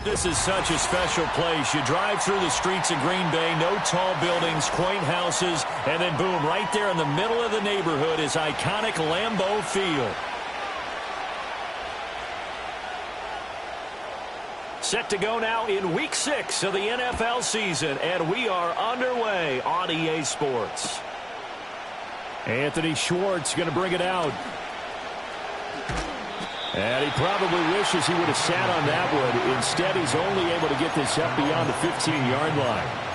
This is such a special place. You drive through the streets of Green Bay, no tall buildings, quaint houses, and then boom, right there in the middle of the neighborhood is iconic Lambeau Field. Set to go now in Week 6 of the NFL season, and we are underway on EA Sports. Anthony Schwartz going to bring it out. And he probably wishes he would have sat on that one. Instead, he's only able to get this up beyond the 15-yard line.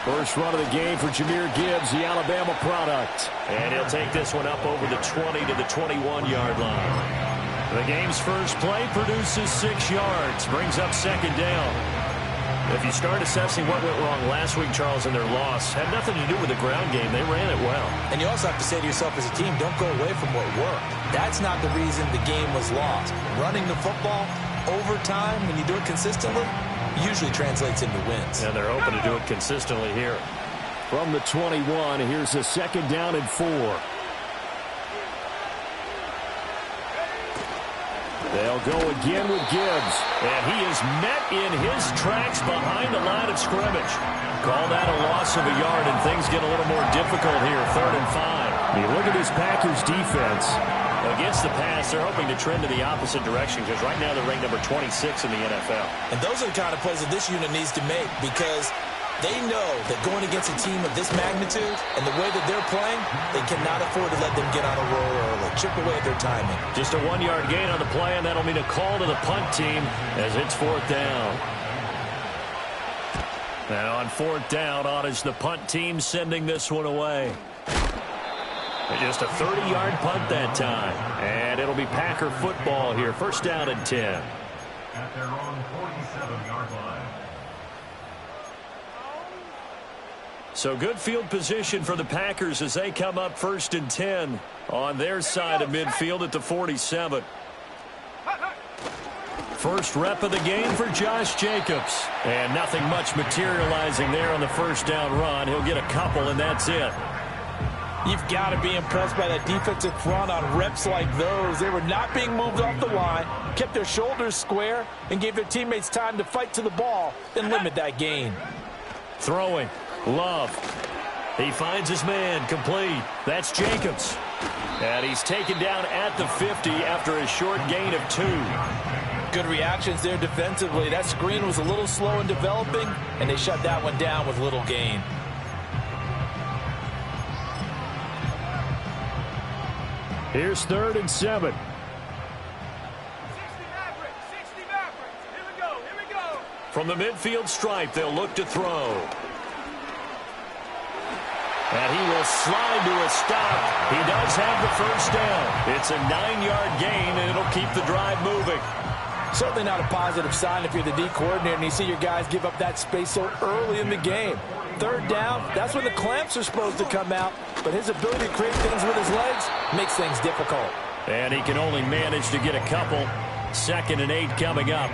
First run of the game for Jahmyr Gibbs, the Alabama product. And he'll take this one up over the 20 to the 21-yard line. The game's first play produces 6 yards, brings up second down. If you start assessing what went wrong last week, Charles, in their loss, had nothing to do with the ground game. They ran it well. And you also have to say to yourself as a team, don't go away from what worked. That's not the reason the game was lost. Running the football over time, when you do it consistently, usually translates into wins. And they're hoping to do it consistently here. From the 21, here's a second down and 4. They'll go again with Gibbs. And he is met in his tracks behind the line of scrimmage. Call that a loss of a yard, and things get a little more difficult here. 3rd and 5. You look at this Packers defense. Against the pass, they're hoping to trend in the opposite direction because right now they're ranked number 26 in the NFL. And those are the kind of plays that this unit needs to make because they know that going against a team of this magnitude and the way that they're playing, they cannot afford to let them get on a roll early. Chip away at their timing. Just a 1-yard gain on the play, and that'll mean a call to the punt team as it's 4th down. Now on 4th down, on is the punt team sending this one away. Just a 30-yard punt that time. And it'll be Packer football here. 1st down and 10. At their own 47-yard line. So good field position for the Packers as they come up 1st and 10 on their side of midfield at the 47. First rep of the game for Josh Jacobs. And nothing much materializing there on the 1st down run. He'll get a couple, and that's it. You've got to be impressed by that defensive front on reps like those. They were not being moved off the line, kept their shoulders square, and gave their teammates time to fight to the ball and limit that gain. Throwing. Love. He finds his man. Complete. That's Jacobs. And he's taken down at the 50 after a short gain of 2. Good reactions there defensively. That screen was a little slow in developing, and they shut that one down with little gain. Here's 3rd and 7. 60 Mavericks. Here we go. From the midfield stripe, they'll look to throw. And he will slide to a stop. He does have the 1st down. It's a 9-yard gain, and it'll keep the drive moving. Certainly not a positive sign if you're the D coordinator and you see your guys give up that space so early in the game. 3rd down, that's when the clamps are supposed to come out, but his ability to create things with his legs makes things difficult. And he can only manage to get a couple. 2nd and 8 coming up.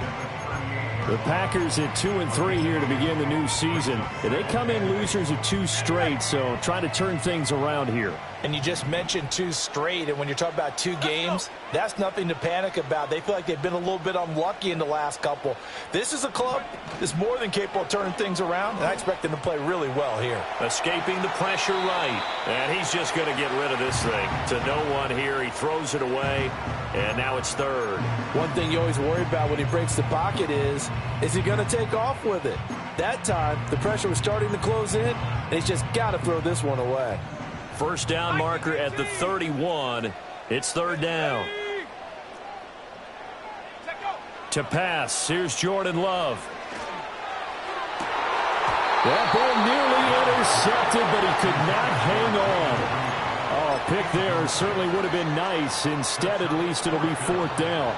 The Packers at 2-3 here to begin the new season. They come in losers of 2 straight, so trying to turn things around here. And you just mentioned 2 straight, and when you're talking about 2 games, that's nothing to panic about. They feel like they've been a little bit unlucky in the last couple. This is a club that's more than capable of turning things around, and I expect them to play really well here. Escaping the pressure right, and he's just going to get rid of this thing. To no one here, he throws it away, and now it's 3rd. One thing you always worry about when he breaks the pocket is he going to take off with it? That time, the pressure was starting to close in, and he's just got to throw this one away. 1st down marker at the 31. It's 3rd down. To pass, here's Jordan Love. That ball nearly intercepted, but he could not hang on. Oh, pick there certainly would have been nice. Instead, at least, it'll be 4th down.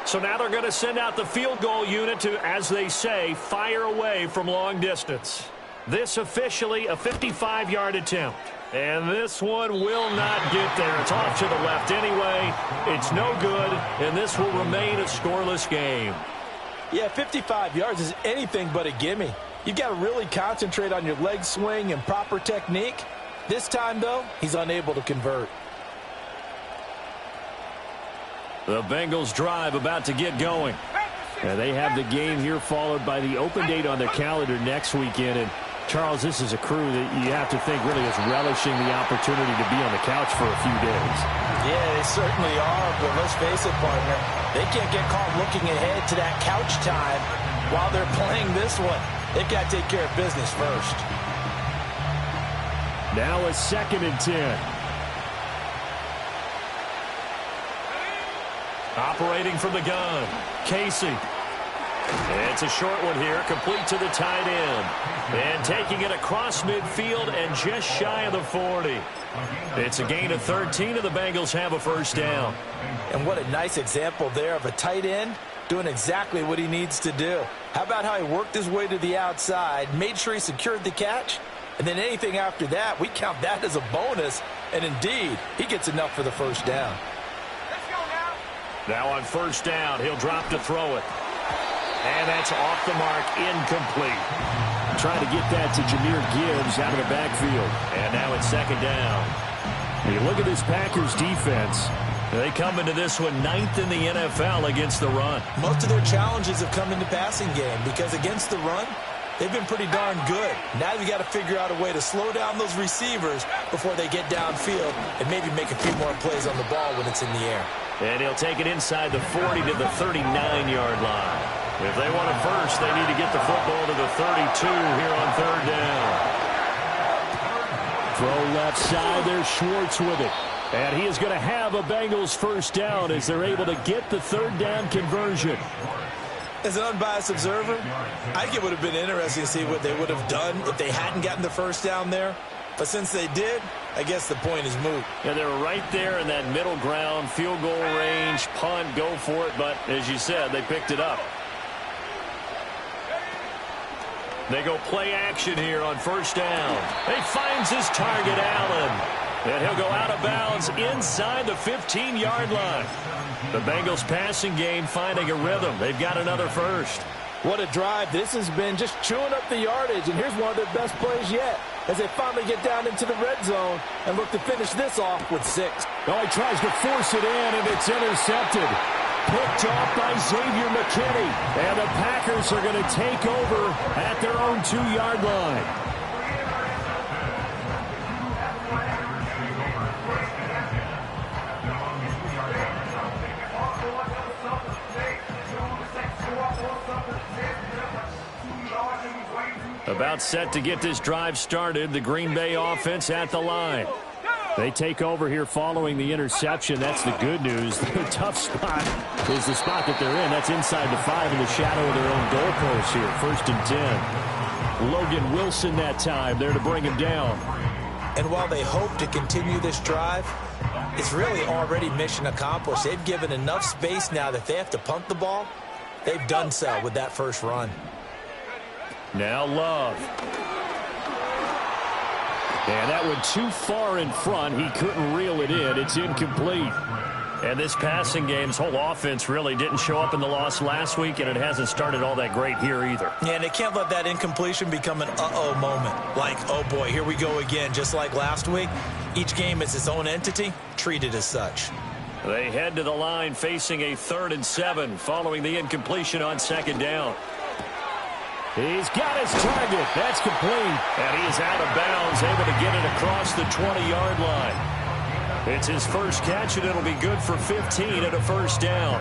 So now they're going to send out the field goal unit to, as they say, fire away from long distance. This officially a 55-yard attempt. And this one will not get there. It's off to the left anyway. It's no good, and this will remain a scoreless game. Yeah, 55 yards is anything but a gimme. You've got to really concentrate on your leg swing and proper technique. This time, though, he's unable to convert. The Bengals drive about to get going. And they have the game here followed by the open date on their calendar next weekend. And Charles, this is a crew that you have to think really is relishing the opportunity to be on the couch for a few days. Yeah, they certainly are, but let's face it, partner. They can't get caught looking ahead to that couch time while they're playing this one. They've got to take care of business first. Now a 2nd and 10. Operating from the gun, Casey. It's a short one here, complete to the tight end. And taking it across midfield and just shy of the 40. It's a gain of 13, and the Bengals have a first down. And what a nice example there of a tight end doing exactly what he needs to do. How about how he worked his way to the outside, made sure he secured the catch, and then anything after that, we count that as a bonus. And indeed, he gets enough for the first down. Now on first down, he'll drop to throw it. And that's off the mark, incomplete. Trying to get that to Jahmyr Gibbs out of the backfield. And now it's 2nd down. You look at this Packers defense. They come into this one 9th in the NFL against the run. Most of their challenges have come in the passing game because against the run, they've been pretty darn good. Now you got to figure out a way to slow down those receivers before they get downfield and maybe make a few more plays on the ball when it's in the air. And he'll take it inside the 40 to the 39-yard line. If they want it first, they need to get the football to the 32 here on 3rd down. Throw left side. There's Schwartz with it. And he is going to have a Bengals first down as they're able to get the 3rd down conversion. As an unbiased observer, I think it would have been interesting to see what they would have done if they hadn't gotten the first down there. But since they did, I guess the point is moot. And they were right there in that middle ground, field goal range, punt, go for it. But as you said, they picked it up. They go play action here on first down. He finds his target, Allen. And he'll go out of bounds inside the 15-yard line. The Bengals passing game finding a rhythm. They've got another first. What a drive. This has been just chewing up the yardage. And here's one of their best plays yet as they finally get down into the red zone and look to finish this off with 6. Oh, he tries to force it in, and it's intercepted. Picked off by Xavier McKinney. And the Packers are going to take over at their own 2-yard line. About set to get this drive started. The Green Bay offense at the line. They take over here following the interception. That's the good news. The tough spot is the spot that they're in. That's inside the 5 in the shadow of their own goalpost here. 1st and 10. Logan Wilson that time there to bring him down. And while they hope to continue this drive, it's really already mission accomplished. They've given enough space now that they have to punt the ball. They've done so with that first run. Now Love. And that went too far in front. He couldn't reel it in. It's incomplete. And this passing game's whole offense really didn't show up in the loss last week, and it hasn't started all that great here either. Yeah, and they can't let that incompletion become an uh-oh moment. Like, oh boy, here we go again, just like last week. Each game is its own entity, treated as such. They head to the line facing a 3rd and 7 following the incompletion on 2nd down. He's got his target. That's complete. And he is out of bounds, able to get it across the 20-yard line. It's his first catch, and it'll be good for 15 and a first down.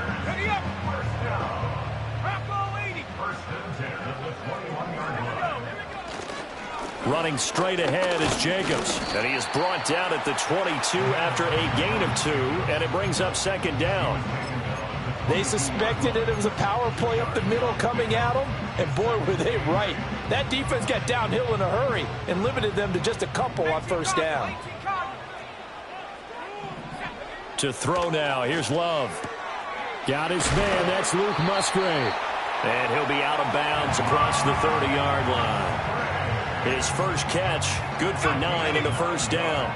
Running straight ahead is Jacobs. And he is brought down at the 22 after a gain of 2, and it brings up 2nd down. They suspected it was a power play up the middle coming at them, and boy, were they right. That defense got downhill in a hurry and limited them to just a couple on first down. To throw now, here's Love. Got his man, that's Luke Musgrave. And he'll be out of bounds across the 30-yard line. His first catch, good for 9 and a first down.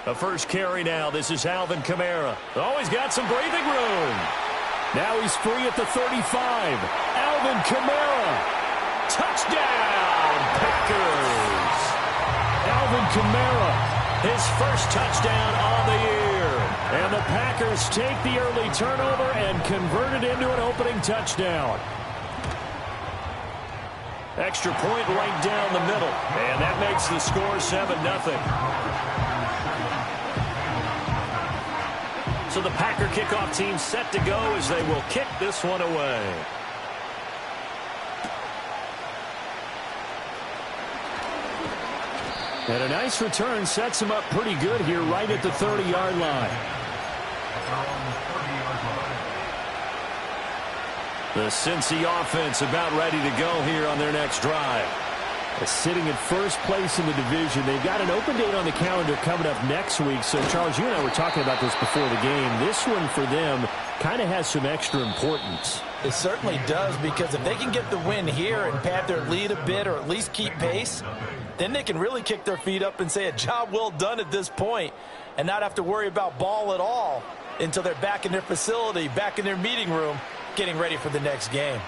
A first carry now. This is Alvin Kamara. Oh, he's got some breathing room. Now he's free at the 35. Alvin Kamara. Touchdown, Packers. Alvin Kamara, his first touchdown on the year. And the Packers take the early turnover and convert it into an opening touchdown. Extra point right down the middle. And that makes the score 7-0. So the Packer kickoff team set to go as they will kick this one away. And a nice return sets him up pretty good here right at the 30-yard line. The Cincy offense about ready to go here on their next drive. Sitting at first place in the division. They've got an open date on the calendar coming up next week. So, Charles, you and I were talking about this before the game. This one for them kind of has some extra importance. It certainly does, because if they can get the win here and pad their lead a bit or at least keep pace, then they can really kick their feet up and say a job well done at this point and not have to worry about ball at all until they're back in their facility, back in their meeting room, getting ready for the next game.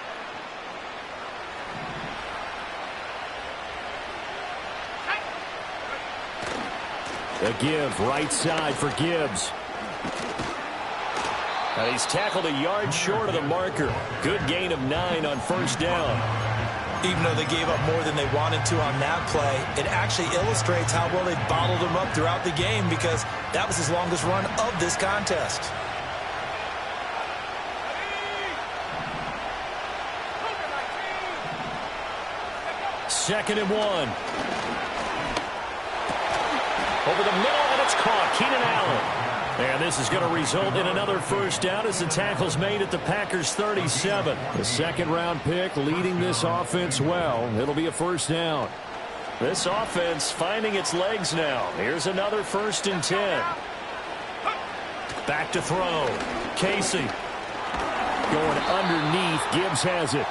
A give right side for Gibbs. And he's tackled a yard short of the marker. Good gain of 9 on first down. Even though they gave up more than they wanted to on that play, it actually illustrates how well they bottled them up throughout the game, because that was his longest run of this contest. Second and 1. Over the middle, and it's caught. Keenan Allen. And this is going to result in another first down as the tackle's made at the Packers' 37. The second-round pick leading this offense well. It'll be a first down. This offense finding its legs now. Here's another 1st and 10. Back to throw. Casey. Going underneath. Gibbs has it.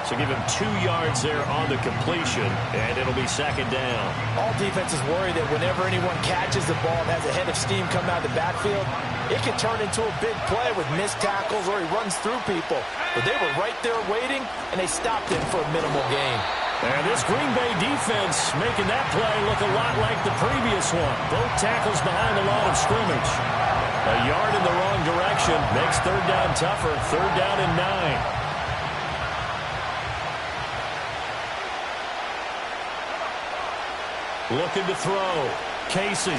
So give him 2 yards there on the completion, and it'll be second down. All defenses worry that whenever anyone catches the ball and has a head of steam coming out of the backfield, it can turn into a big play with missed tackles or he runs through people. But they were right there waiting, and they stopped him for a minimal gain. And this Green Bay defense making that play look a lot like the previous one. Both tackles behind the line of scrimmage. A yard in the wrong direction makes third down tougher. Third down and 9. Looking to throw. Casey.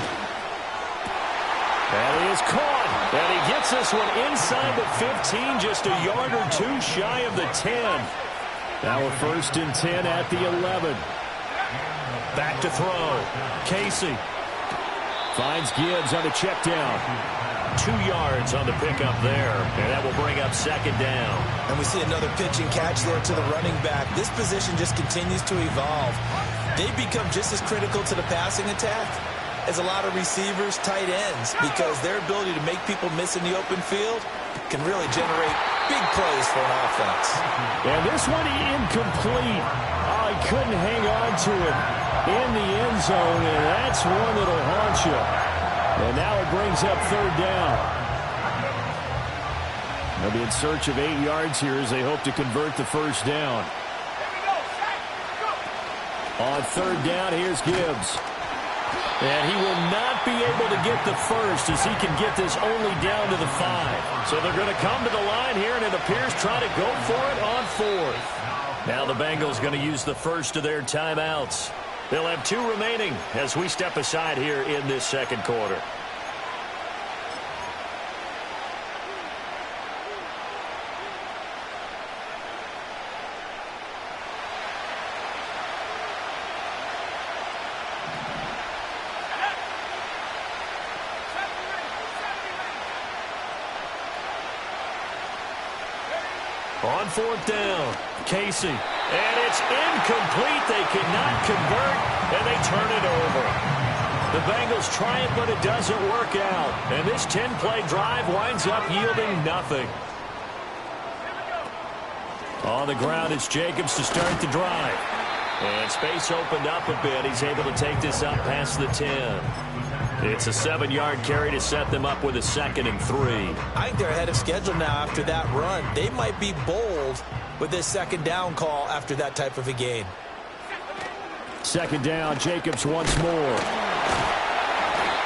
And he is caught. And he gets this one inside the 15, just a yard or 2 shy of the 10. Now a 1st and 10 at the 11. Back to throw. Casey. Finds Gibbs on the check down. 2 yards on the pickup there. And that will bring up second down. And we see another pitch and catch there to the running back. This position just continues to evolve. They become just as critical to the passing attack as a lot of receivers, tight ends, because their ability to make people miss in the open field can really generate big plays for an offense. And this one incomplete. Oh, he couldn't hang on to it in the end zone, and that's one that'll haunt you. And now it brings up third down. They'll be in search of 8 yards here as they hope to convert the first down. On third down, here's Gibbs. And he will not be able to get the first as he can get this only down to the 5. So they're going to come to the line here, and it appears try to go for it on 4th. Now the Bengals going to use the first of their timeouts. They'll have 2 remaining as we step aside here in this second quarter. On 4th down, Casey. And it's incomplete. They cannot convert, and they turn it over. The Bengals try it, but it doesn't work out. And this 10-play drive winds up yielding nothing. On the ground, it's Jacobs to start the drive. And space opened up a bit. He's able to take this up past the 10. It's a 7-yard carry to set them up with a 2nd and 3. I think they're ahead of schedule now after that run. They might be bold with this 2nd down call after that type of a gain. 2nd down, Jacobs once more.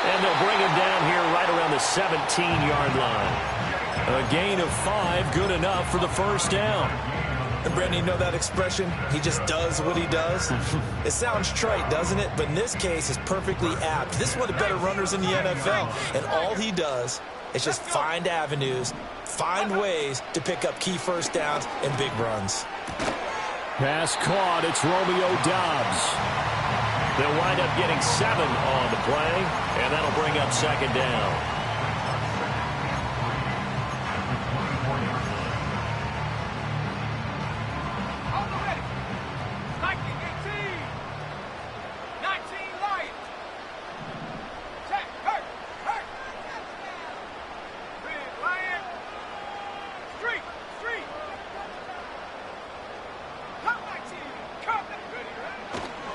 And they'll bring him down here right around the 17-yard line. A gain of 5, good enough for the 1st down. And Brandon, you know that expression? He just does what he does. It sounds trite, doesn't it? But in this case, it's perfectly apt. This is one of the better runners in the NFL. And all he does is just find avenues, find ways to pick up key 1st downs and big runs. Pass caught. It's Romeo Doubs. They'll wind up getting 7 on the play, and that'll bring up 2nd down.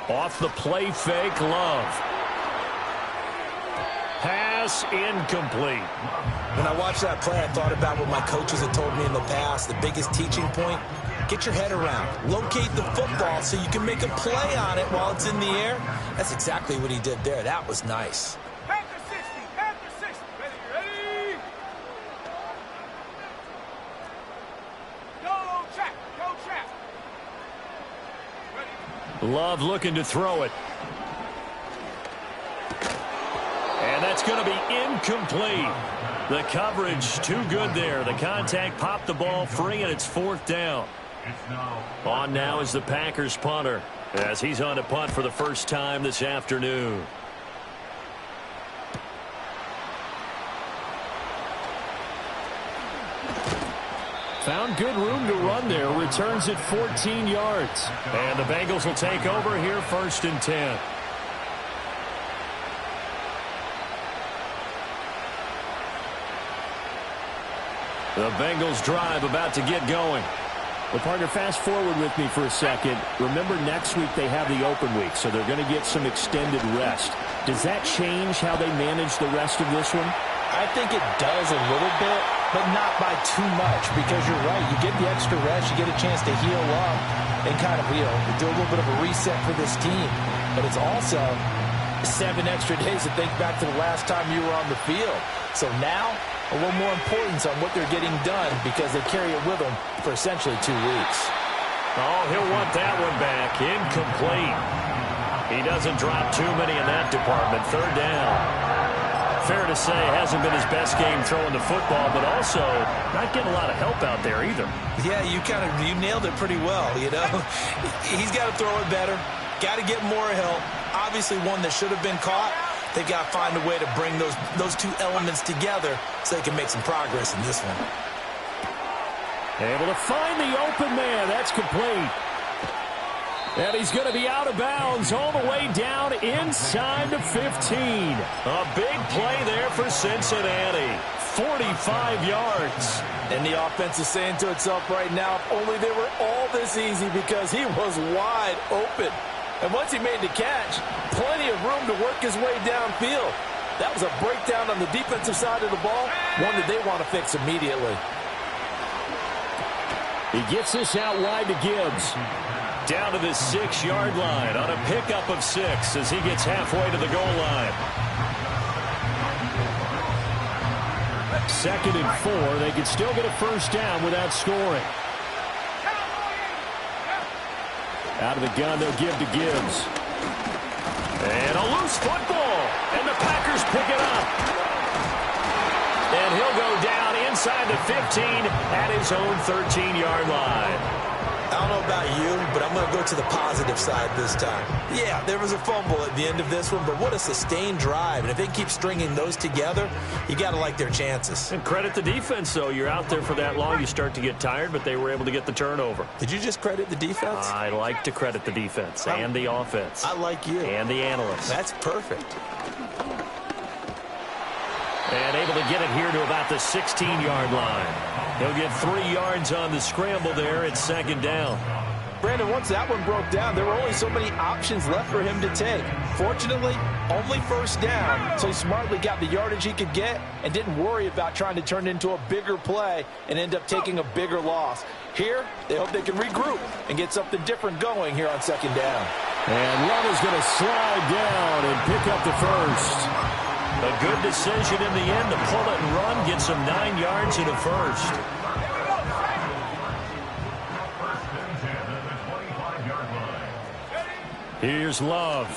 Off the play fake, Love. Pass incomplete. When I watched that play, I thought about what my coaches had told me in the past. The biggest teaching point, get your head around. Locate the football so you can make a play on it while it's in the air. That's exactly what he did there. That was nice. Love looking to throw it. And that's going to be incomplete. The coverage too good there. The contact popped the ball free, and it's 4th down. On now is the Packers punter, as he's on to punt for the first time this afternoon. Found good room to run there. Returns it 14 yards. And the Bengals will take over here 1st and 10. The Bengals drive about to get going. Well, partner, fast forward with me for a second. Remember, next week they have the open week, so they're going to get some extended rest. Does that change how they manage the rest of this one? I think it does a little bit, but not by too much, because you're right. You get the extra rest, you get a chance to heal up and kind of, do a little bit of a reset for this team. But it's also 7 extra days to think back to the last time you were on the field. So now, a little more importance on what they're getting done, because they carry it with them for essentially 2 weeks. Oh, he'll want that one back. Incomplete. He doesn't drop too many in that department. 3rd down. Fair to say, hasn't been his best game throwing the football, but also not getting a lot of help out there either. Yeah, you nailed it pretty well, He's got to throw it better, got to get more help. Obviously one that should have been caught. They've got to find a way to bring those 2 elements together so they can make some progress in this one. Able to find the open man. That's complete. And he's going to be out of bounds all the way down inside the 15. A big play there for Cincinnati. 45 yards. And the offense is saying to itself right now, if only they were all this easy, because he was wide open. And once he made the catch, plenty of room to work his way downfield. That was a breakdown on the defensive side of the ball, one that they want to fix immediately. He gets this out wide to Gibbs. Down to the 6-yard line on a pickup of 6 as he gets halfway to the goal line. 2nd and 4. They could still get a 1st down without scoring. Out of the gun, they'll give to Gibbs. And a loose football. And the Packers pick it up. And he'll go down inside the 15 at his own 13-yard line. I don't know about you, but I'm going to go to the positive side this time. Yeah, there was a fumble at the end of this one, but what a sustained drive. And if they keep stringing those together, you got to like their chances. And credit the defense, though. You're out there for that long, you start to get tired, but they were able to get the turnover. Did you just credit the defense? I like to credit the defense and the offense. I like you. And the analysts. That's perfect. And able to get it here to about the 16-yard line. He'll get 3 yards on the scramble there at 2nd down. Brandon, once that one broke down, there were only so many options left for him to take. Fortunately, only first down, so he smartly got the yardage he could get and didn't worry about trying to turn it into a bigger play and end up taking a bigger loss. Here, they hope they can regroup and get something different going here on second down. And Love is going to slide down and pick up the first. A good decision in the end to pull it and run, get some 9 yards in a first. Here's Love.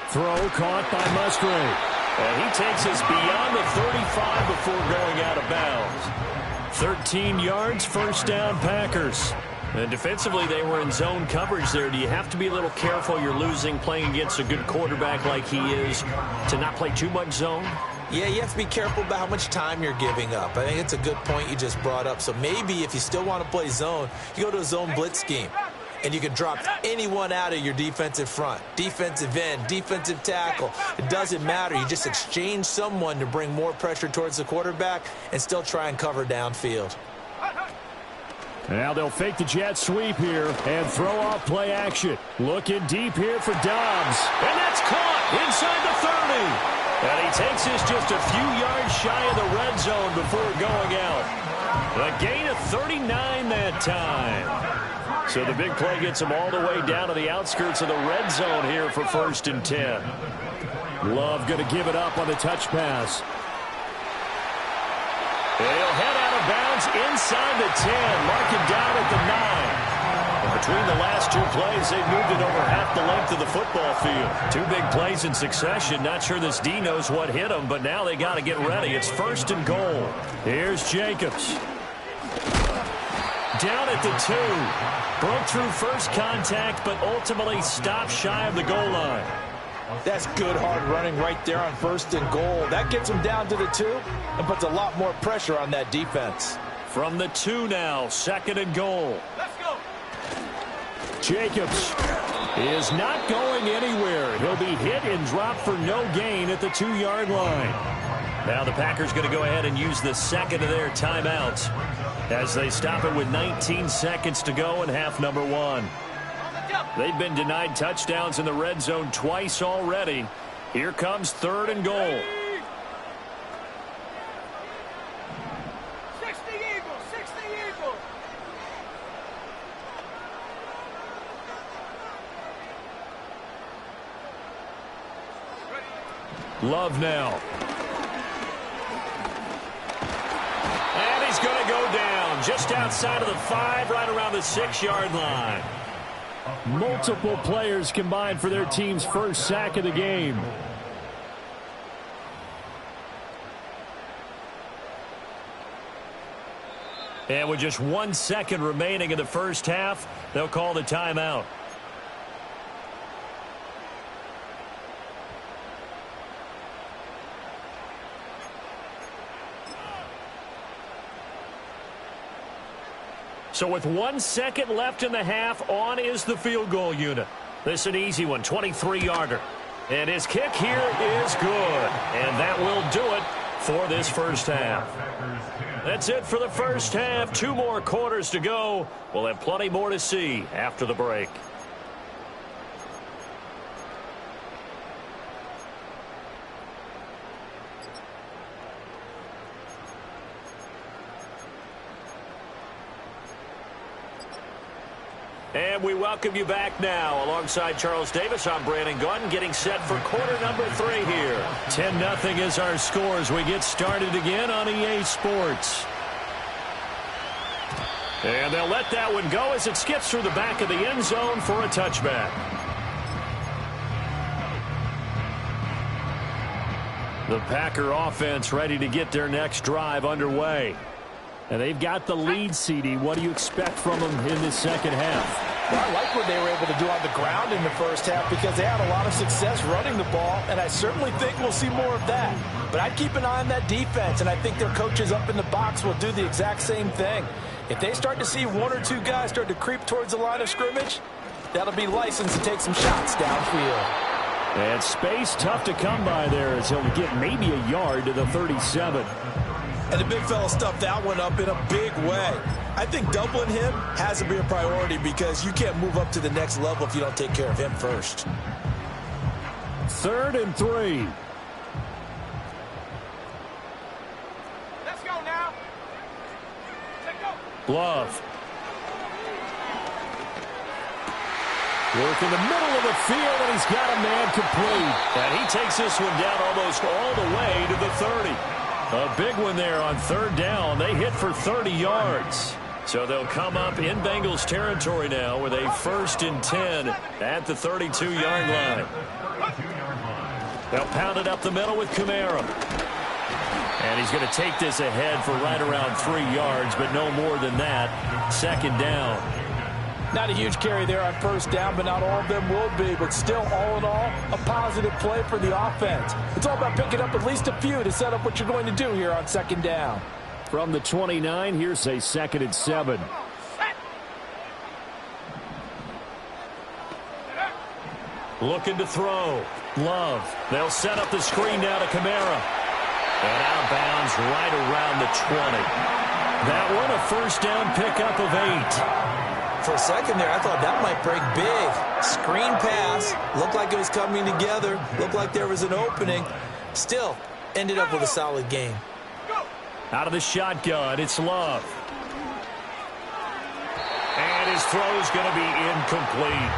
Throw caught by Musgrave. And he takes us beyond the 35 before going out of bounds. 13 yards, first down, Packers. And defensively, they were in zone coverage there. Do you have to be a little careful? You're losing playing against a good quarterback like he is to not play too much zone? Yeah, you have to be careful about how much time you're giving up. I think it's a good point you just brought up. So maybe if you still want to play zone, you go to a zone blitz scheme. And you can drop anyone out of your defensive front. Defensive end, defensive tackle. It doesn't matter. You just exchange someone to bring more pressure towards the quarterback and still try and cover downfield. Now they'll fake the jet sweep here and throw off play action. Looking deep here for Dobbs. And that's caught inside the 30. And he takes this just a few yards shy of the red zone before going out. A gain of 39 that time. So the big play gets him all the way down to the outskirts of the red zone here for 1st and 10. Love going to give it up on the touch pass. They'll head out of bounds inside the 10. Mark him down at the 9. And between the last 2 plays, they've moved it over half the length of the football field. 2 big plays in succession. Not sure this D knows what hit him, but now they got to get ready. It's 1st and goal. Here's Jacobs. Down at the 2. Broke through first contact, but ultimately stopped shy of the goal line. That's good hard running right there on 1st and goal. That gets them down to the 2 and puts a lot more pressure on that defense. From the 2 now, 2nd and goal. Let's go. Jacobs is not going anywhere. He'll be hit and dropped for no gain at the 2-yard line. Now the Packers going to go ahead and use the 2nd of their timeouts as they stop it with 19 seconds to go in half number 1. They've been denied touchdowns in the red zone twice already. Here comes 3rd and goal. 60 Eagles, 60 Eagles. Love now. And he's going to go down just outside of the 5, right around the 6-yard line. Multiple players combined for their team's first sack of the game. And with just 1 second remaining in the first half, they'll call the timeout. So with 1 second left in the half, on is the field goal unit. This is an easy one, 23-yarder. And his kick here is good. And that will do it for this first half. That's it for the first half. 2 more quarters to go. We'll have plenty more to see after the break. And we welcome you back now. Alongside Charles Davis, I'm Brandon Gunn, getting set for quarter number 3 here. 10-0 is our score as we get started again on EA Sports. And they'll let that one go as it skips through the back of the end zone for a touchback. The Packer offense ready to get their next drive underway. And they've got the lead, CD. What do you expect from them in this second half? Well, I like what they were able to do on the ground in the first half because they had a lot of success running the ball, and I certainly think we'll see more of that. But I'd keep an eye on that defense, and I think their coaches up in the box will do the exact same thing. If they start to see 1 or 2 guys start to creep towards the line of scrimmage, that'll be licensed to take some shots downfield. And space tough to come by there as he'll get maybe a yard to the 37. And the big fella stuffed that one up in a big way. I think doubling him has to be a priority because you can't move up to the next level if you don't take care of him first. 3rd and 3. Let's go now. Let's go. Love. Work in the middle of the field, and he's got a man complete. And he takes this one down almost all the way to the 30. A big one there on 3rd down. They hit for 30 yards. So they'll come up in Bengals territory now with a 1st and 10 at the 32-yard line. They'll pound it up the middle with Kamara. And he's going to take this ahead for right around 3 yards, but no more than that. 2nd down. Not a huge carry there on 1st down, but not all of them will be. But still, all in all, a positive play for the offense. It's all about picking up at least a few to set up what you're going to do here on 2nd down. From the 29, here's a 2nd and 7. Looking to throw. Love. They'll set up the screen now to Kamara. And out of bounds right around the 20. That one a 1st down pickup of 8. For a second there, I thought that might break big. Screen pass. Looked like it was coming together. Looked like there was an opening. Still, ended up with a solid game. Out of the shotgun, it's Love. And his throw's going to be incomplete.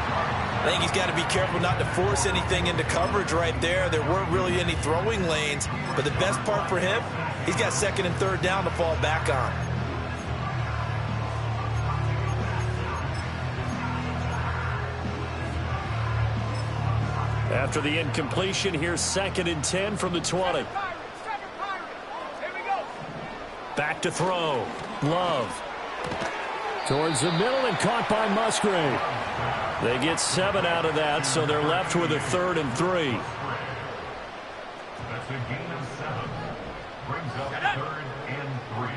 I think he's got to be careful not to force anything into coverage right there. There weren't really any throwing lanes. But the best part for him, he's got 2nd and 3rd down to fall back on. After the incompletion, here's 2nd and 10 from the 20. Back to throw. Love. Towards the middle and caught by Musgrave. They get 7 out of that, so they're left with a 3rd and 3. That's a gain of 7. Brings up 3rd and 3.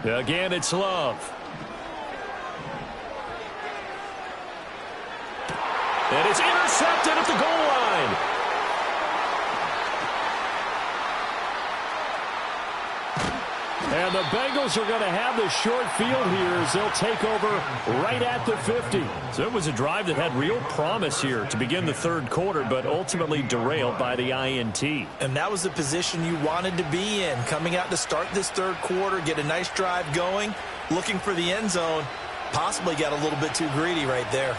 Again, it's Love. And it's intercepted at the goal line. And the Bengals are going to have the short field here as they'll take over right at the 50. So it was a drive that had real promise here to begin the 3rd quarter, but ultimately derailed by the INT. And that was the position you wanted to be in. Coming out to start this 3rd quarter, get a nice drive going, looking for the end zone. Possibly got a little bit too greedy right there.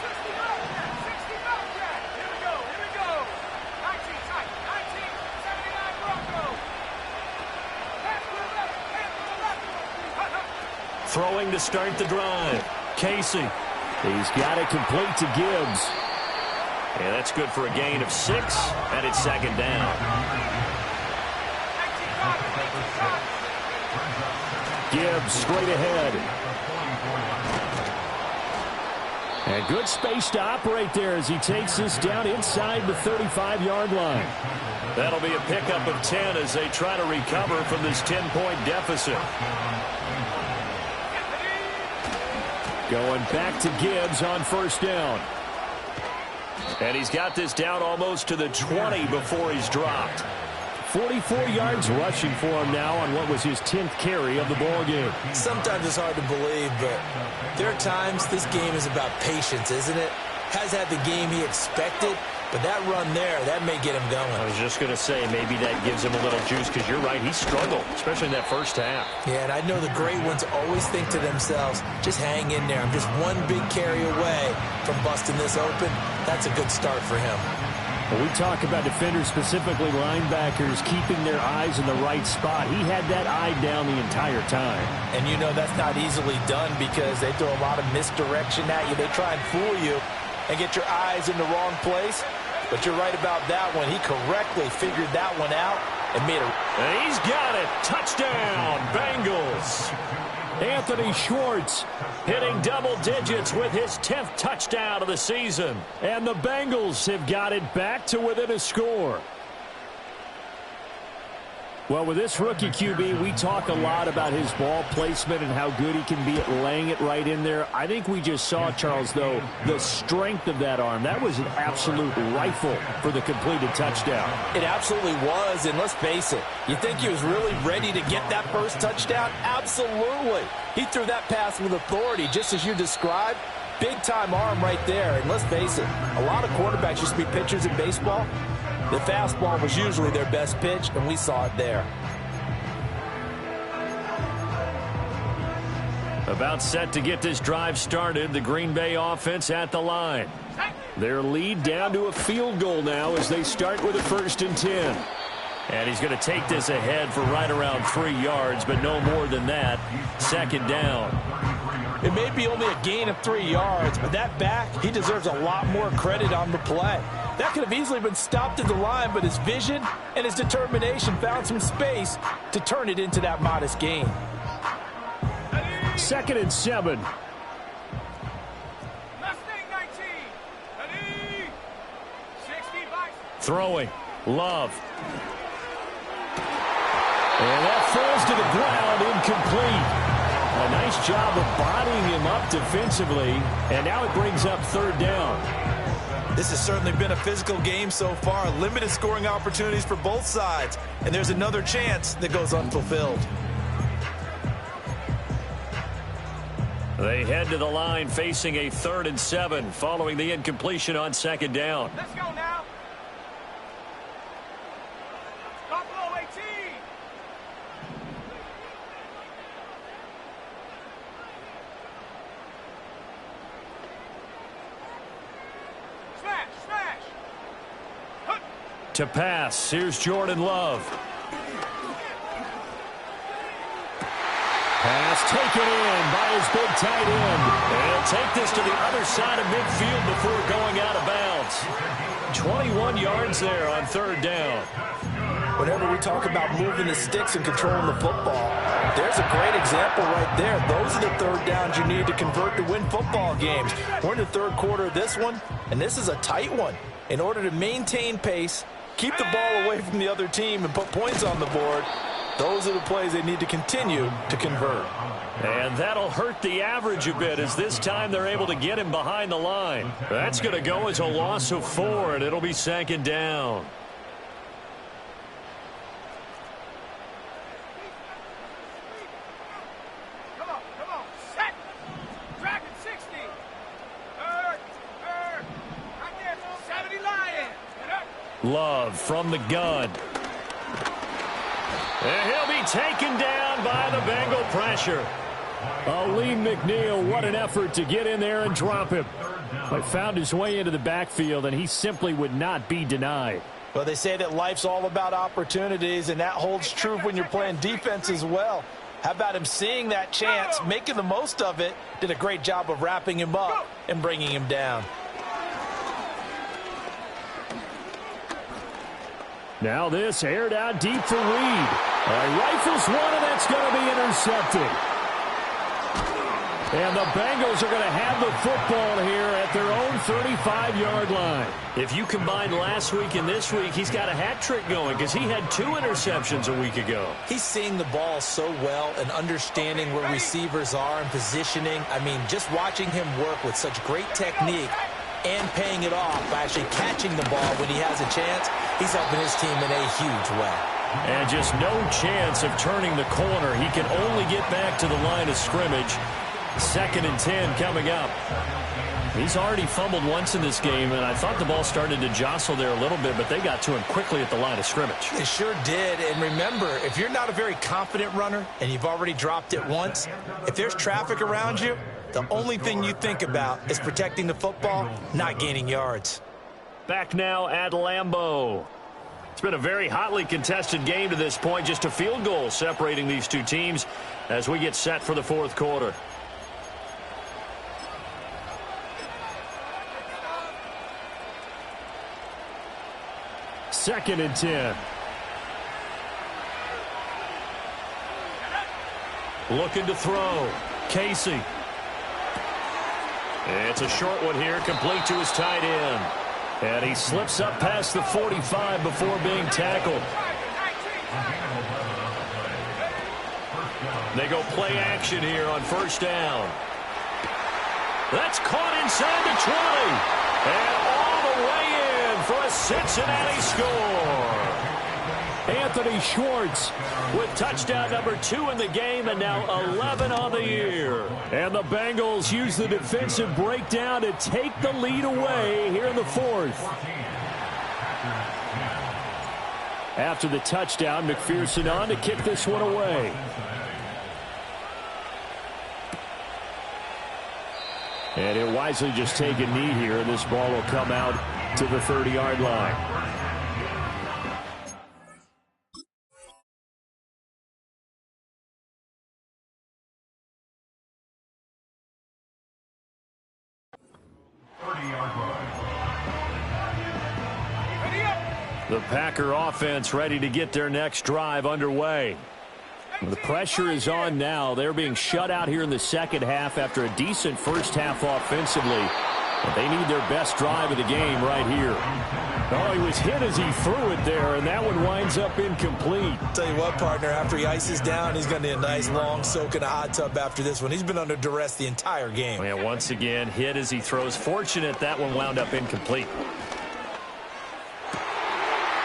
Throwing to start the drive. Casey. He's got it complete to Gibbs. And that's good for a gain of 6, and it's 2nd down. Gibbs straight ahead. And good space to operate there as he takes this down inside the 35-yard line. That'll be a pickup of 10 as they try to recover from this 10-point deficit. Going back to Gibbs on 1st down. And he's got this down almost to the 20 before he's dropped. 44 yards rushing for him now on what was his 10th carry of the ballgame. Sometimes it's hard to believe, but there are times this game is about patience, isn't it? Has had the game he expected, but that run there, that may get him going. I was just going to say maybe that gives him a little juice because you're right, he struggled, especially in that 1st half. Yeah, and I know the great ones always think to themselves, just hang in there. I'm just one big carry away from busting this open. That's a good start for him. When we talk about defenders, specifically linebackers, keeping their eyes in the right spot, he had that eye down the entire time. And you know that's not easily done because they throw a lot of misdirection at you. They try and fool you and get your eyes in the wrong place. But you're right about that one. He correctly figured that one out and made it. And he's got it. Touchdown, Bengals. Anthony Schwartz hitting double digits with his 10th touchdown of the season. And the Bengals have got it back to within a score. Well, with this rookie QB, we talk a lot about his ball placement and how good he can be at laying it right in there. I think we just saw, Charles, though, the strength of that arm. That was an absolute rifle for the completed touchdown. It absolutely was, and let's face it, you think he was really ready to get that first touchdown? Absolutely. He threw that pass with authority, just as you described. Big-time arm right there, and let's face it, a lot of quarterbacks used to be pitchers in baseball. The fastball was usually their best pitch, and we saw it there. About set to get this drive started, the Green Bay offense at the line. Their lead down to a field goal now as they start with a 1st and 10. And he's going to take this ahead for right around 3 yards, but no more than that. 2nd down. It may be only a gain of 3 yards, but that back, he deserves a lot more credit on the play. That could have easily been stopped at the line, but his vision and his determination found some space to turn it into that modest gain. 2nd and 7. Throwing. Love. And that falls to the ground, incomplete. A nice job of bodying him up defensively, and now it brings up 3rd down. This has certainly been a physical game so far. Limited scoring opportunities for both sides, and there's another chance that goes unfulfilled. They head to the line facing a 3rd and 7 following the incompletion on 2nd down. Let's go now. Buffalo 18. Smash, smash. Hup. To pass, here's Jordan Love. Pass taken in by his big tight end. And he'll take this to the other side of midfield before going out of bounds. 21 yards there on 3rd down. Whenever we talk about moving the sticks and controlling the football, there's a great example right there. Those are the 3rd downs you need to convert to win football games. We're in the 3rd quarter of this one, and this is a tight one. In order to maintain pace, keep the ball away from the other team, and put points on the board, those are the plays they need to continue to convert. And that'll hurt the average a bit as this time they're able to get him behind the line. That's going to go as a loss of 4, and it'll be 2nd down. Come on, set. Dragon 60. Third. Right there, 70 Lion. Love from the gun. And he'll be taken down by the Bengal pressure. Lee McNeil, what an effort to get in there and drop him. But found his way into the backfield, and he simply would not be denied. Well, they say that life's all about opportunities, and that holds true when you're playing defense as well. How about him seeing that chance, making the most of it, did a great job of wrapping him up and bringing him down. Now this aired out deep for Reed. Rifles one, and that's going to be intercepted. And the Bengals are going to have the football here at their own 35-yard line. If you combine last week and this week, he's got a hat trick going because he had 2 interceptions a week ago. He's seeing the ball so well and understanding where receivers are and positioning. I mean, just watching him work with such great technique and paying it off by actually catching the ball when he has a chance, he's helping his team in a huge way. And just no chance of turning the corner. He can only get back to the line of scrimmage. 2nd and 10 coming up. He's already fumbled once in this game, and I thought the ball started to jostle there a little bit, but they got to him quickly at the line of scrimmage. They sure did. And remember, if you're not a very confident runner and you've already dropped it once, if there's traffic around you, the only thing you think about is protecting the football, not gaining yards. Back now at Lambeau. It's been a very hotly contested game to this point. Just a field goal separating these two teams as we get set for the 4th quarter. Second and 10. Looking to throw. Casey. It's a short one here, complete to his tight end. And he slips up past the 45 before being tackled. They go play action here on first down. That's caught inside the 20. And all the way in for a Cincinnati score. Anthony Schwartz with touchdown number 2 in the game and now 11 on the year. And the Bengals use the defensive breakdown to take the lead away here in the fourth. After the touchdown, McPherson on to kick this one away. And he'll wisely just take a knee here, and this ball will come out to the 30-yard line. The Packer offense ready to get their next drive underway. The pressure is on now. They're being shut out here in the second half after a decent first half offensively. But they need their best drive of the game right here. Oh, he was hit as he threw it there, and that one winds up incomplete. Tell you what, partner, after he ices down, he's going to need a nice long soak in a hot tub after this one. He's been under duress the entire game. And once again, hit as he throws. Fortunate that one wound up incomplete.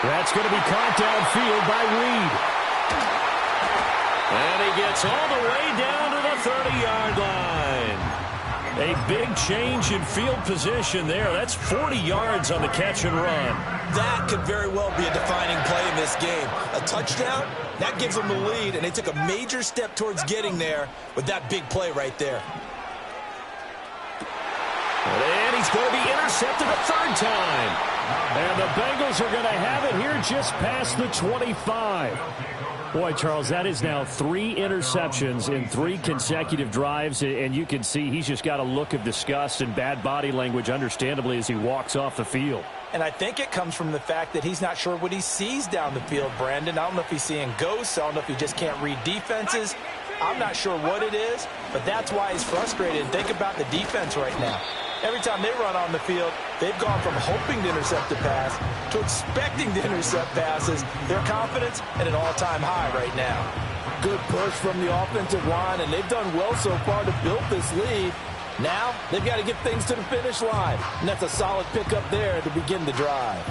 That's going to be caught downfield by Reed. And he gets all the way down to the 30-yard line. A big change in field position there. That's 40 yards on the catch and run. That could very well be a defining play in this game. A touchdown, that gives them the lead, and they took a major step towards getting there with that big play right there. And he's going to be intercepted a third time. And the Bengals are going to have it here just past the 25. Boy, Charles, that is now 3 interceptions in 3 consecutive drives, and you can see he's just got a look of disgust and bad body language, understandably, as he walks off the field. And I think it comes from the fact that he's not sure what he sees down the field, Brandon. I don't know if he's seeing ghosts. I don't know if he just can't read defenses. I'm not sure what it is, but that's why he's frustrated. Think about the defense right now. Every time they run on the field, they've gone from hoping to intercept a pass to expecting to intercept passes. Their confidence at an all-time high right now. Good push from the offensive line, and they've done well so far to build this lead. Now, they've got to get things to the finish line, and that's a solid pickup there to begin the drive.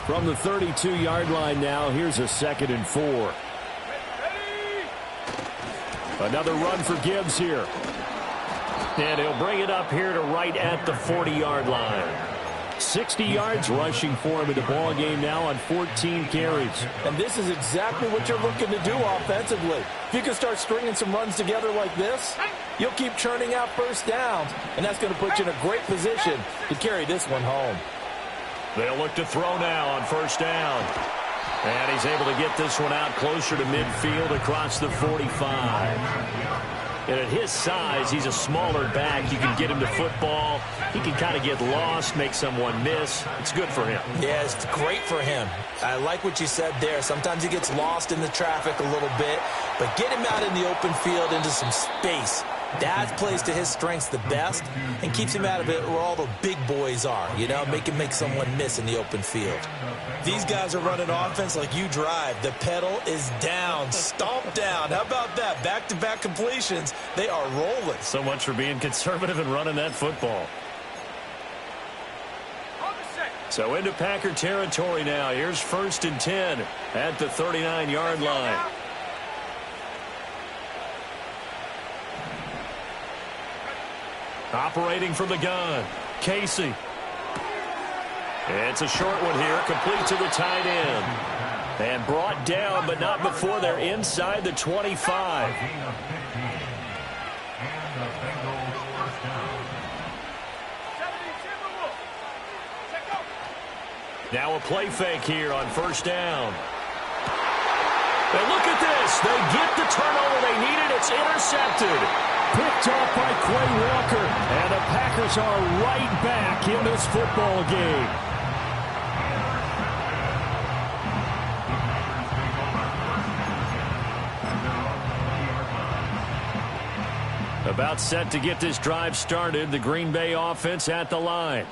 From the 32-yard line now, here's a 2nd and 4. Another run for Gibbs here. And he'll bring it up here to right at the 40-yard line. 60 yards rushing for him in the ball game now on 14 carries. And this is exactly what you're looking to do offensively. If you can start stringing some runs together like this, you'll keep churning out first downs, and that's going to put you in a great position to carry this one home. They'll look to throw now on first down. And he's able to get this one out closer to midfield across the 45. And at his size, he's a smaller back. You can get him to football. He can kind of get lost, make someone miss. It's good for him. Yeah, it's great for him. I like what you said there. Sometimes he gets lost in the traffic a little bit, but get him out in the open field into some space. That plays to his strengths the best and keeps him out of it where all the big boys are, you know, make him make someone miss in the open field. These guys are running offense like you drive. The pedal is down, stomp down. How about that? Back-to-back completions. They are rolling. So much for being conservative and running that football. So into Packer territory now. Here's 1st and 10 at the 39-yard line. Operating from the gun, Casey. It's a short one here, complete to the tight end. And brought down, but not before they're inside the 25. Now a play fake here on first down. And look at this. They get the turnover they needed. It's intercepted. Picked off by Quay Walker. And the Packers are right back in this football game. About set to get this drive started. The Green Bay offense at the line.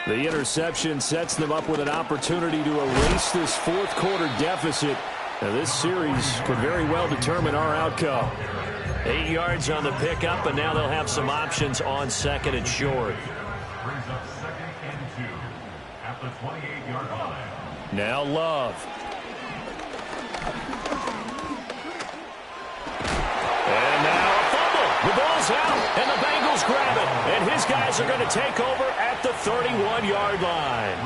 The interception sets them up with an opportunity to erase this fourth quarter deficit. Now, this series could very well determine our outcome. 8 yards on the pickup, and now they'll have some options on second and short. Brings up 2nd and 2 at the 28-yard line. Now Love. And now a fumble. The ball's out, and the Bengals grab it. And his guys are going to take over at the 31-yard line.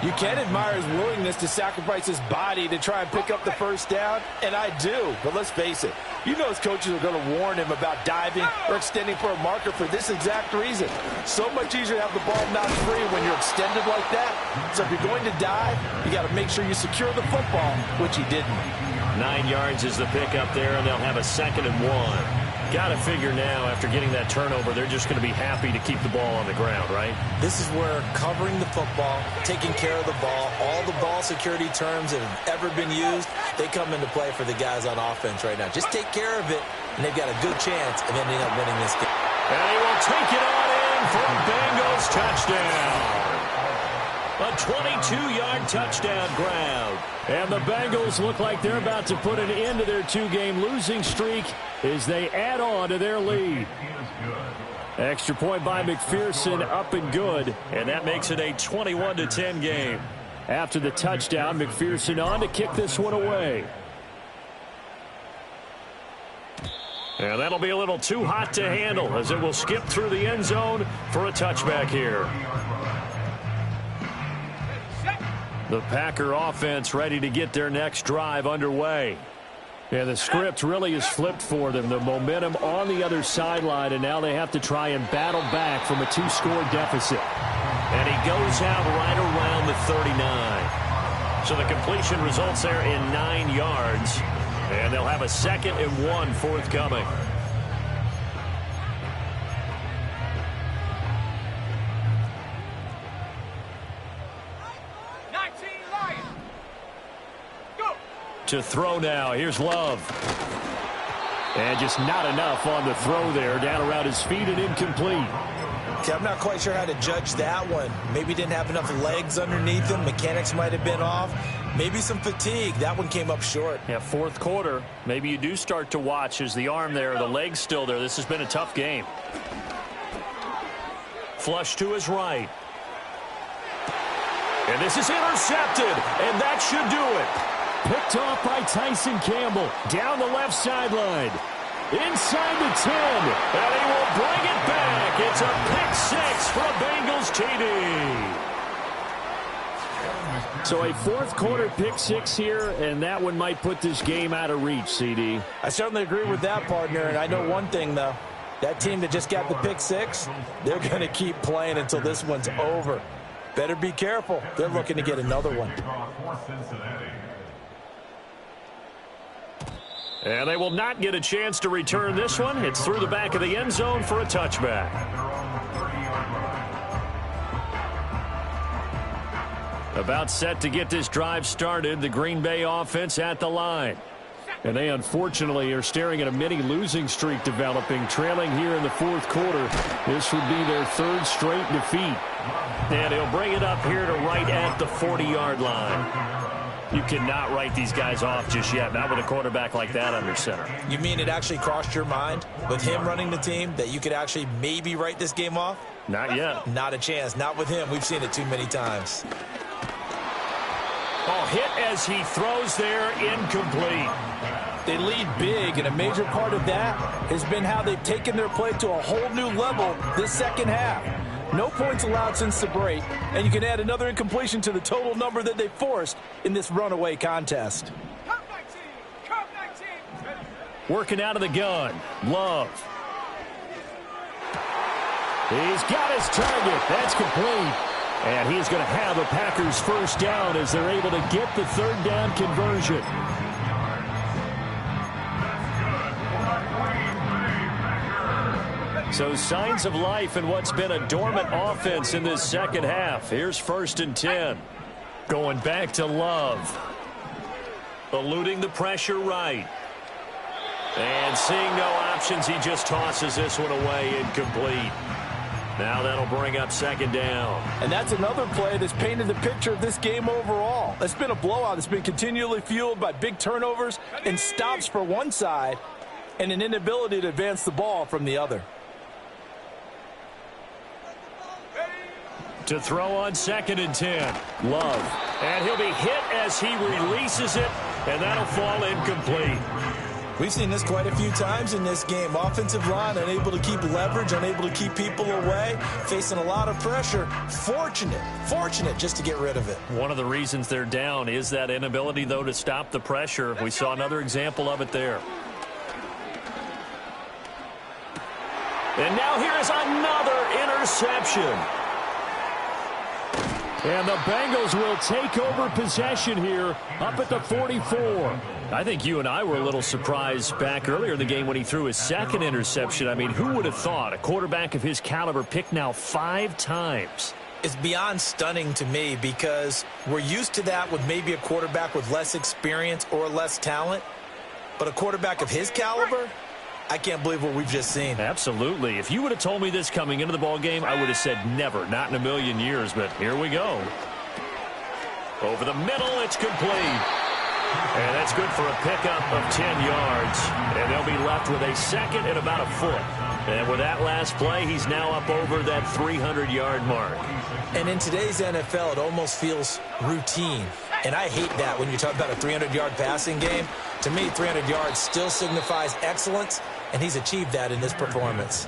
You can admire his willingness to sacrifice his body to try and pick up the first down, and I do. But let's face it, you know his coaches are going to warn him about diving or extending for a marker for this exact reason. So much easier to have the ball knocked free when you're extended like that. So if you're going to dive, you got to make sure you secure the football, which he didn't. 9 yards is the pickup there, and they'll have a 2nd and 1. Got to figure now, after getting that turnover, they're just going to be happy to keep the ball on the ground, right? This is where covering the football, taking care of the ball, all the ball security terms that have ever been used, they come into play for the guys on offense right now. Just take care of it, and they've got a good chance of ending up winning this game. And he will take it on in for a Bengals touchdown. A 22-yard touchdown grab. And the Bengals look like they're about to put an end to their 2-game losing streak as they add on to their lead. Extra point by McPherson, up and good. And that makes it a 21-10 game. After the touchdown, McPherson on to kick this one away. And that'll be a little too hot to handle as it will skip through the end zone for a touchback here. The Packer offense ready to get their next drive underway. And the script really is flipped for them. The momentum on the other sideline, and now they have to try and battle back from a 2-score deficit. And he goes out right around the 39. So the completion results there in 9 yards. And they'll have a 2nd and 1 forthcoming. To throw now. Here's Love. And just not enough on the throw there. Down around his feet and incomplete. See, I'm not quite sure how to judge that one. Maybe didn't have enough legs underneath him. Mechanics might have been off. Maybe some fatigue. That one came up short. Yeah, fourth quarter. Maybe you do start to watch as the arm there, the leg's still there. This has been a tough game. Flush to his right. And this is intercepted. And that should do it. Picked off by Tyson Campbell. Down the left sideline. Inside the 10. And he will bring it back. It's a pick 6 for a Bengals TD. So a fourth quarter pick 6 here, and that one might put this game out of reach, CD. I certainly agree with that, partner. And I know one thing, though. That team that just got the pick 6, they're going to keep playing until this one's over. Better be careful. They're looking to get another one. And they will not get a chance to return this one. It's through the back of the end zone for a touchback. About set to get this drive started, the Green Bay offense at the line. And they unfortunately are staring at a mini losing streak developing, trailing here in the fourth quarter. This would be their 3rd straight defeat. And he'll bring it up here to right at the 40-yard line. You cannot write these guys off just yet, not with a quarterback like that under center. You mean it actually crossed your mind with him running the team that you could actually maybe write this game off? Not yet. Not a chance. Not with him. We've seen it too many times. Oh, hit as he throws there, incomplete. They lead big, and a major part of that has been how they've taken their play to a whole new level this second half. No points allowed since the break, and you can add another incompletion to the total number that they forced in this runaway contest. Working out of the gun. Love. He's got his target. That's complete. And he's going to have a Packers first down as they're able to get the 3rd down conversion. So signs of life in what's been a dormant offense in this second half. Here's 1st and 10. Going back to Love. Eluding the pressure right. And seeing no options, he just tosses this one away, incomplete. Now that'll bring up second down. And that's another play that's painted the picture of this game overall. It's been a blowout. It's been continually fueled by big turnovers and stops for one side and an inability to advance the ball from the other. To throw on 2nd and 10. Love. And he'll be hit as he releases it, and that'll fall incomplete. We've seen this quite a few times in this game. Offensive line unable to keep leverage, unable to keep people away, facing a lot of pressure. Fortunate just to get rid of it. One of the reasons they're down is that inability, though, to stop the pressure. We saw another example of it there. And now here's another interception. And the Bengals will take over possession here up at the 44. I think you and I were a little surprised back earlier in the game when he threw his 2nd interception. I mean, who would have thought a quarterback of his caliber picked now 5 times? It's beyond stunning to me because we're used to that with maybe a quarterback with less experience or less talent. But a quarterback of his caliber, I can't believe what we've just seen. Absolutely. If you would have told me this coming into the ball game, I would have said never, not in a million years. But here we go. Over the middle, it's complete. And that's good for a pickup of 10 yards. And they'll be left with a 2nd and about a foot. And with that last play, he's now up over that 300-yard mark. And in today's NFL, it almost feels routine. And I hate that when you talk about a 300-yard passing game. To me, 300 yards still signifies excellence, and he's achieved that in this performance.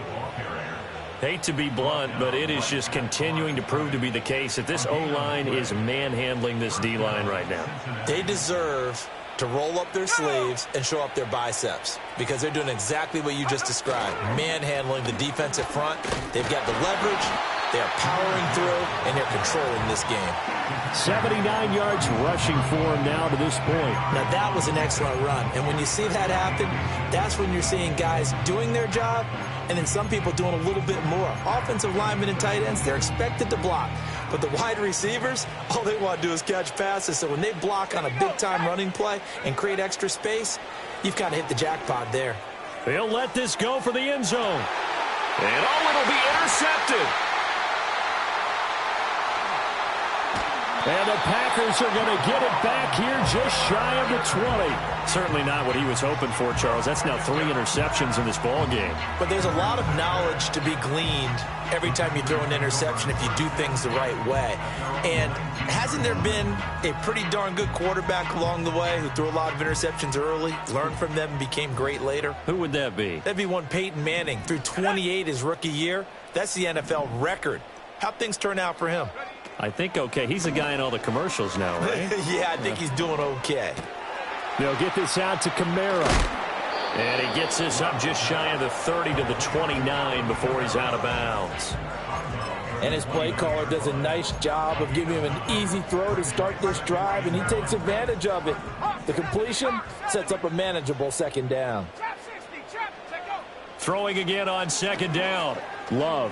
Hate to be blunt, but it is just continuing to prove to be the case that this O-line is manhandling this D-line right now. They deserve to roll up their sleeves and show up their biceps because they're doing exactly what you just described, manhandling the defensive front. They've got the leverage, they're powering through, and they're controlling this game. 79 yards rushing for him now to this point. Now that was an excellent run, and when you see that happen, that's when you're seeing guys doing their job and then some people doing a little bit more. Offensive linemen and tight ends, they're expected to block. But the wide receivers, all they want to do is catch passes. So when they block on a big-time running play and create extra space, you've kind of hit the jackpot there. They'll let this go for the end zone. And it'll be intercepted. And the Packers are going to get it back here just shy of the 20. Certainly not what he was hoping for, Charles. That's now 3 interceptions in this ball game. But there's a lot of knowledge to be gleaned every time you throw an interception if you do things the right way. And hasn't there been a pretty darn good quarterback along the way who threw a lot of interceptions early, learned from them, and became great later? Who would that be? That'd be one Peyton Manning. Threw 28 his rookie year. That's the NFL record. How'd things turn out for him? I think okay. He's the guy in all the commercials now, right? Yeah, I think he's doing okay. They'll get this out to Kamara. And he gets this up just shy of the 30 to the 29 before he's out of bounds. And his play caller does a nice job of giving him an easy throw to start this drive, and he takes advantage of it. The completion sets up a manageable 2nd down. Throwing again on 2nd down. Love.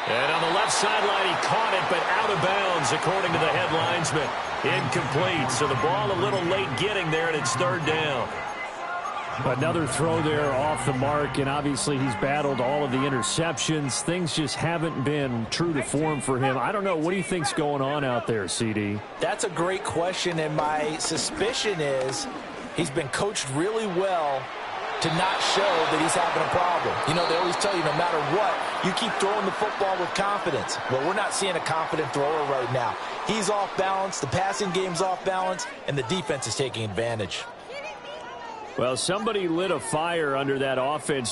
And on the left sideline, he caught it, but out of bounds, according to the head linesman. Incomplete, so the ball a little late getting there, and it's 3rd down. Another throw there off the mark, and obviously he's battled all of the interceptions. Things just haven't been true to form for him. I don't know. What do you think's going on out there, CD? That's a great question, and my suspicion is he's been coached really well to not show that he's having a problem. You know, they always tell you no matter what, you keep throwing the football with confidence. Well, we're not seeing a confident thrower right now. He's off balance, the passing game's off balance, and the defense is taking advantage. Well, somebody lit a fire under that offense